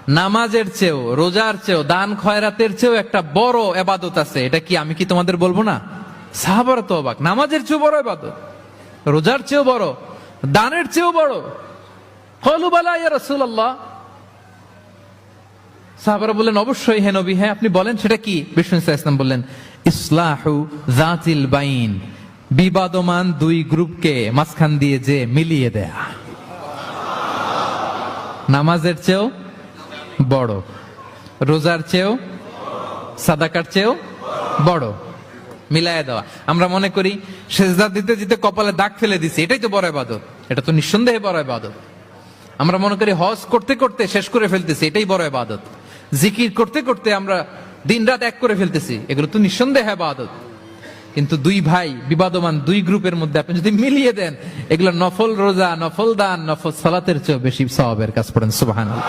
নামাজের চেয়েও, রোজার চেয়েও, দান খয়রাতের চেয়েও একটা বড় ইবাদত আছে। এটা কি আমি কি তোমাদের বলবো না? সাহাবারা তো অবাক, নামাজের চেয়েও বড় ইবাদত, রোজার চেয়েও বড়, দানের চেয়েও বড়। ক্বালু বালা ইয়া রাসূলুল্লাহ। সাহাবারা বললেন অবশ্যই হে নবী, হ্যাঁ আপনি বলেন সেটা কি? বিষ্ণু সাল্লাল্লাহু আলাইহি ওয়াসাল্লাম বললেন ইসলাহু যাতিল বাইন, বিবাদমান দুই গ্রুপকে মাঝখান দিয়ে যে মিলিয়ে দেয়া। নামাজের চেয়েও বড়, রোজার চেয়েও, সাদাকার চেয়েও বড়, মিলায়া দেওয়া। আমরা মনে করি সেজদা দিতে দিতে কপালে দাগ ফেলে দিছি, এটাই তো বড় ইবাদত। এটা তো নিঃসন্দেহে বড় ইবাদত। আমরা মনে করি হজ করতে করতে শেষ করে ফেলতেছি, এটাই বড় ইবাদত। জিকির করতে করতে আমরা দিনরাত এক করে ফেলতেছি, এগুলো তো নিঃসন্দেহে ইবাদত। কিন্তু দুই ভাই বিবাদমান দুই গ্রুপের মধ্যে আপনি যদি মিলিয়ে দেন, এগুলো নফল রোজা, নফল দান, নফল সালাতের চেয়ে বেশি সওয়াবের কাজ। পড়েন সুবহানাল্লাহ।